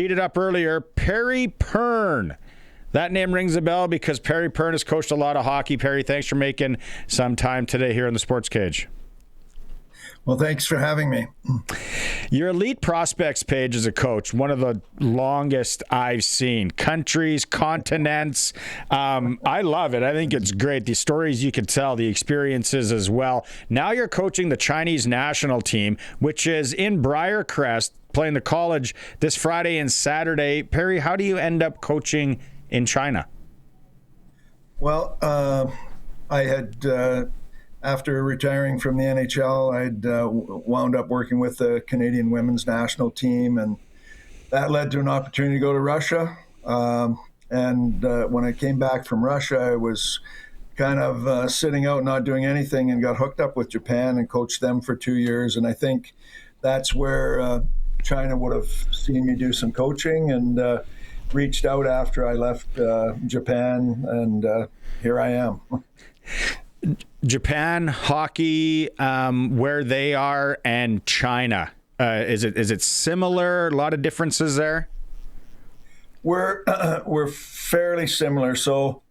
teed it up earlier. Perry Pearn. That name rings a bell because Perry Pearn has coached a lot of hockey. Perry, thanks for making some time today here on the Sports Cage. Well, thanks for having me. Your elite prospects page as a coach, one of the longest I've seen. Countries, continents. I love it. I think it's great. The stories you can tell, the experiences as well. Now you're coaching the Chinese national team, which is in Briarcrest, playing the college this Friday and Saturday. Perry, how do you end up coaching in China? Well, I had, after retiring from the NHL, I'd wound up working with the Canadian women's national team, and that led to an opportunity to go to Russia. And when I came back from Russia, I was kind of sitting out, not doing anything, and got hooked up with Japan and coached them for 2 years. And I think that's where China would have seen me do some coaching, and reached out after I left Japan, and here I am. Japan hockey, where they are, and China, is it similar? A lot of differences there. We're fairly similar. So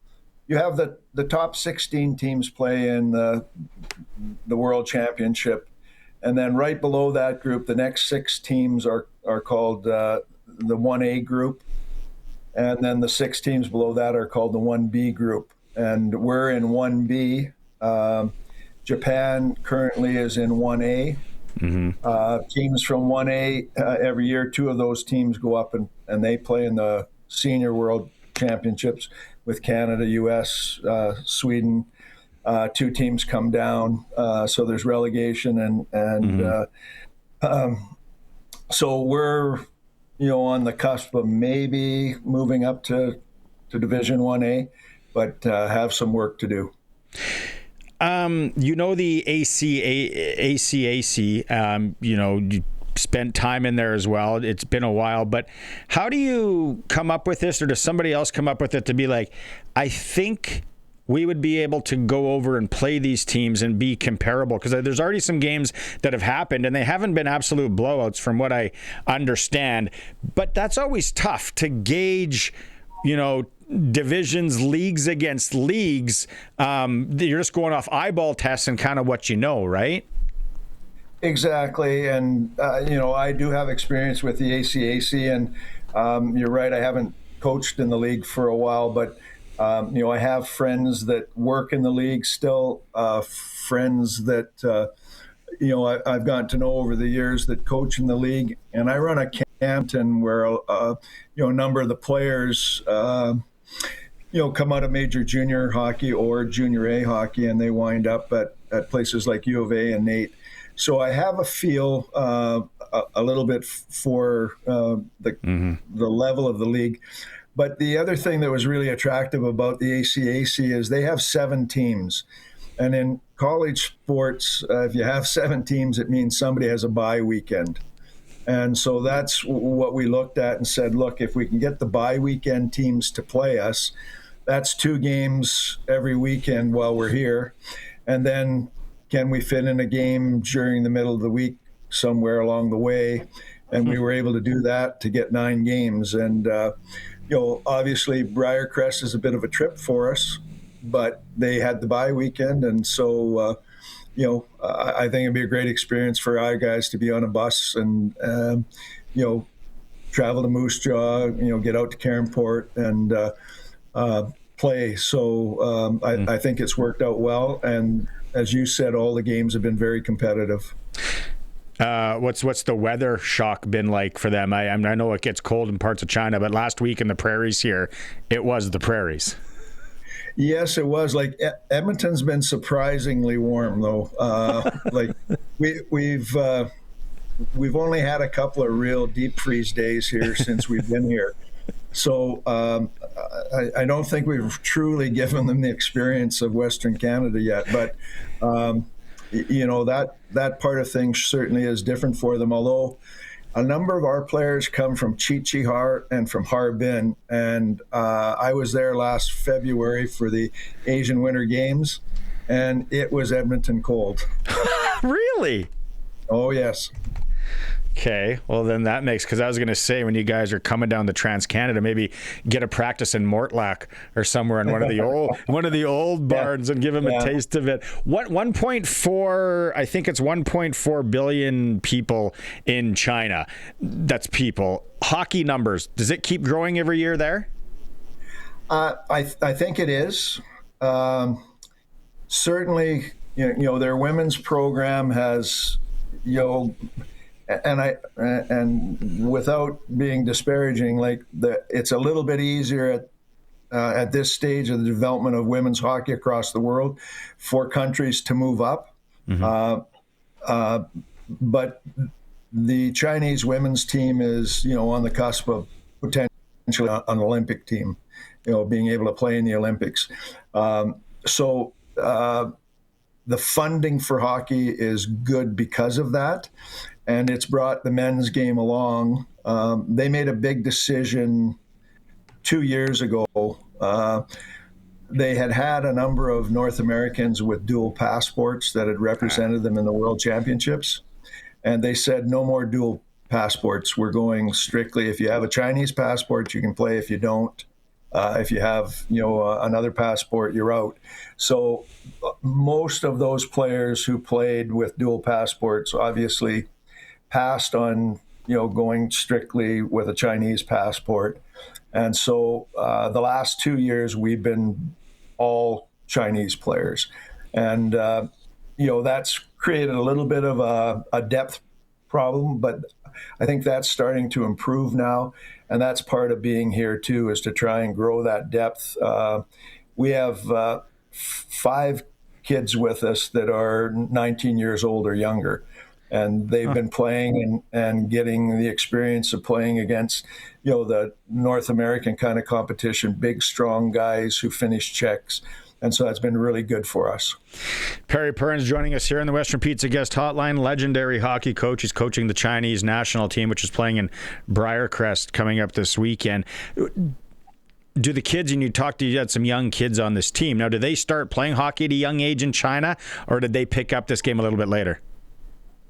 you have the top 16 teams play in the World Championship, and then right below that group, the next 6 teams are called the 1A group. And then the 6 teams below that are called the 1B group. And we're in 1B. Japan currently is in 1A. Mm-hmm. Teams from 1A, every year, 2 of those teams go up and they play in the Senior World Championships with Canada, U.S., Sweden. 2 teams come down. So there's relegation. And so we're on the cusp of maybe moving up to Division 1A, but have some work to do. The ACAC, you spent time in there as well. It's been a while, but how do you come up with this, or does somebody else come up with it to be like, I think we would be able to go over and play these teams and be comparable? Because there's already some games that have happened, and they haven't been absolute blowouts from what I understand. But that's always tough to gauge, divisions, leagues against leagues. You're just going off eyeball tests and kind of what you know, right? Exactly. And, I do have experience with the ACAC, and you're right, I haven't coached in the league for a while, but I have friends that work in the league still, friends that, I've gotten to know over the years that coach in the league. And I run a camp where, a number of the players, come out of major junior hockey or junior A hockey, and they wind up at places like U of A and NAIT. So I have a feel a little bit for the level of the league. But the other thing that was really attractive about the ACAC is they have 7 teams. And in college sports, if you have 7 teams, it means somebody has a bye weekend. And so that's what we looked at and said, look, if we can get the bye weekend teams to play us, that's 2 games every weekend while we're here. And then can we fit in a game during the middle of the week somewhere along the way? And we were able to do that to get 9 games. And, obviously Briarcrest is a bit of a trip for us, but they had the bye weekend. And so, I think it'd be a great experience for our guys to be on a bus and, travel to Moose Jaw, get out to Cairnport and play. So I think it's worked out well. And as you said, all the games have been very competitive. What's the weather shock been like for them? I know it gets cold in parts of China, but last week in the prairies here, it was the prairies. Yes, it was. Like Edmonton's been surprisingly warm, though. Like we've only had a couple of real deep freeze days here since we've been here. So I don't think we've truly given them the experience of Western Canada yet, but. That part of things certainly is different for them, although a number of our players come from Qiqihar and from Harbin, and I was there last February for the Asian Winter Games, and it was Edmonton cold. Really? Oh, yes. Okay, well then that makes, because I was going to say when you guys are coming down the Trans-Canada, maybe get a practice in Mortlach or somewhere in one of the old barns and give them a taste of it. What 1.4? I think it's 1.4 billion people in China. That's people. Hockey numbers. Does it keep growing every year there? I think it is. Certainly, their women's program has, and without being disparaging, it's a little bit easier at this stage of the development of women's hockey across the world for countries to move up. Mm-hmm. But the Chinese women's team is, on the cusp of potentially an Olympic team, being able to play in the Olympics. So the funding for hockey is good because of that, and it's brought the men's game along. They made a big decision 2 years ago. They had a number of North Americans with dual passports that had represented them in the World Championships, and they said no more dual passports. We're going strictly, if you have a Chinese passport, you can play. If you don't, if you have, another passport, you're out. So most of those players who played with dual passports obviously passed on, going strictly with a Chinese passport. And so the last 2 years, we've been all Chinese players. And, that's created a little bit of a depth problem, but I think that's starting to improve now. And that's part of being here, too, is to try and grow that depth. We have 5 kids with us that are 19 years old or younger. And they've been playing and getting the experience of playing against, the North American kind of competition, big, strong guys who finish checks. And so that's been really good for us. Perry Pearn joining us here in the Western Pizza Guest Hotline. Legendary hockey coach. He's coaching the Chinese national team, which is playing in Briarcrest coming up this weekend. Do the kids, and you had some young kids on this team. Now, do they start playing hockey at a young age in China, or did they pick up this game a little bit later?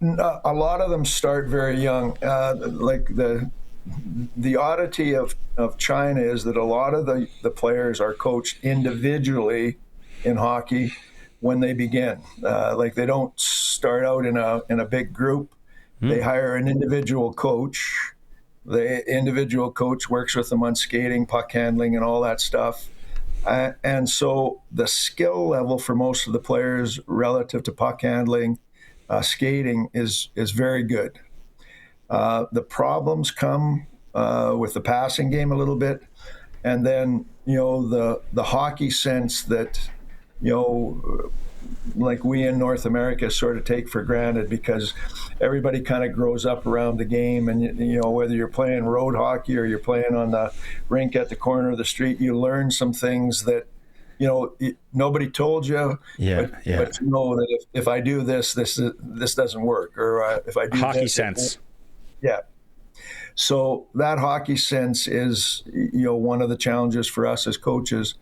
A lot of them start very young. The oddity of China is that a lot of the players are coached individually in hockey when they begin. They don't start out in a big group. They hire an individual coach. The individual coach works with them on skating, puck handling, and all that stuff. And so the skill level for most of the players relative to puck handling, skating is very good. The problems come with the passing game a little bit, and then the hockey sense that like we in North America sort of take for granted, because everybody kind of grows up around the game, and whether you're playing road hockey or you're playing on the rink at the corner of the street, you learn some things that nobody told you, but you know that if I do this doesn't work, or if I do hockey this, sense. Yeah. So that hockey sense is, one of the challenges for us as coaches,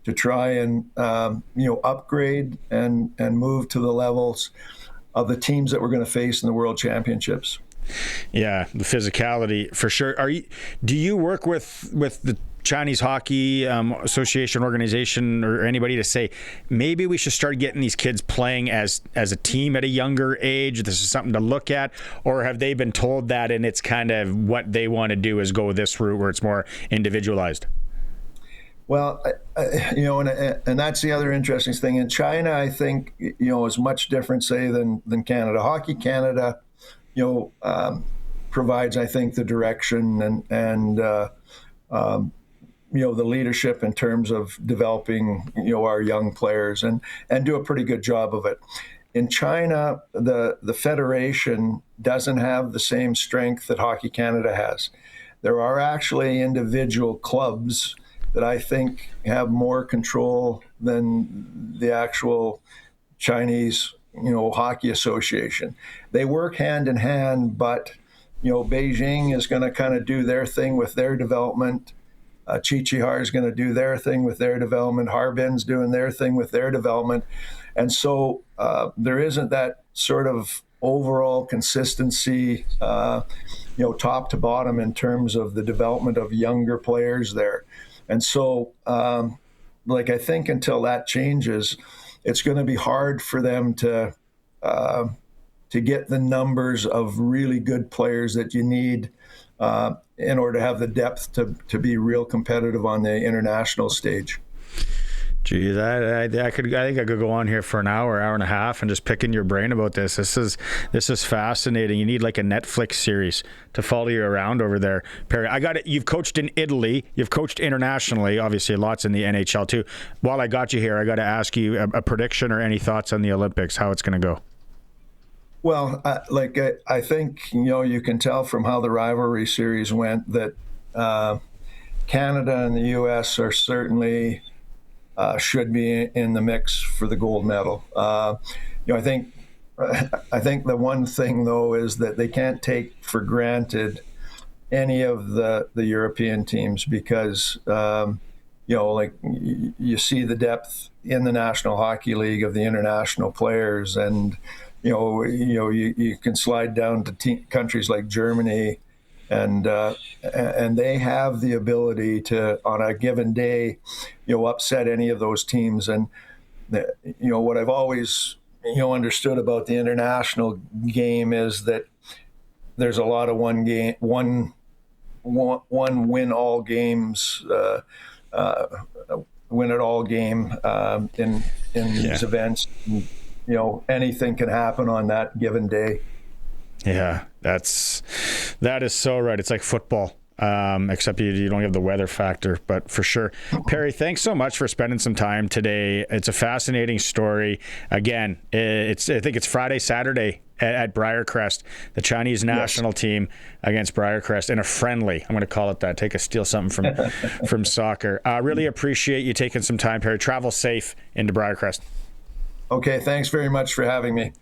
to try and, upgrade and move to the levels of the teams that we're going to face in the World Championships. Yeah, the physicality for sure. Do you work with the Chinese Hockey Association organization or anybody to say maybe we should start getting these kids playing as a team at a younger age? This is something to look at, or have they been told that and it's kind of what they want to do is go this route where it's more individualized? Well, and that's the other interesting thing. In China, I think is much different, say, than Canada. Hockey Canada, provides, I think, the direction and the leadership in terms of developing, our young players and do a pretty good job of it. In China, the federation doesn't have the same strength that Hockey Canada has. There are actually individual clubs that I think have more control than the actual Chinese, Hockey Association. They work hand in hand, but, Beijing is going to kind of do their thing with their development. Qiqihar is going to do their thing with their development. Harbin's doing their thing with their development. And so there isn't that sort of overall consistency, top to bottom in terms of the development of younger players there. And so, I think until that changes, it's going to be hard for them to get the numbers of really good players that you need in order to have the depth to be real competitive on the international stage. Geez, I think I could go on here for an hour and a half and just picking your brain about this. This is fascinating. You need like a Netflix series to follow you around over there, Perry. I got it. You've coached in Italy. You've coached internationally. Obviously, lots in the NHL too. While I got you here, I got to ask you a prediction or any thoughts on the Olympics. How it's going to go? Well, I think you can tell from how the rivalry series went that Canada and the U.S. are certainly. Should be in the mix for the gold medal. I think the one thing though is that they can't take for granted any of the European teams because you see the depth in the National Hockey League of the international players, and you can slide down to countries like Germany. And they have the ability to, on a given day, upset any of those teams. And what I've always understood about the international game is that there's a lot of one win all games, win it all game in these events. Anything can happen on that given day. Yeah, that is so right. It's like football, except you don't have the weather factor, but for sure. Perry, thanks so much for spending some time today. It's a fascinating story. Again, I think it's Friday, Saturday at Briarcrest, the Chinese national team against Briarcrest in a friendly. I'm going to call it that. Steal something from soccer. Really appreciate you taking some time, Perry. Travel safe into Briarcrest. Okay, thanks very much for having me.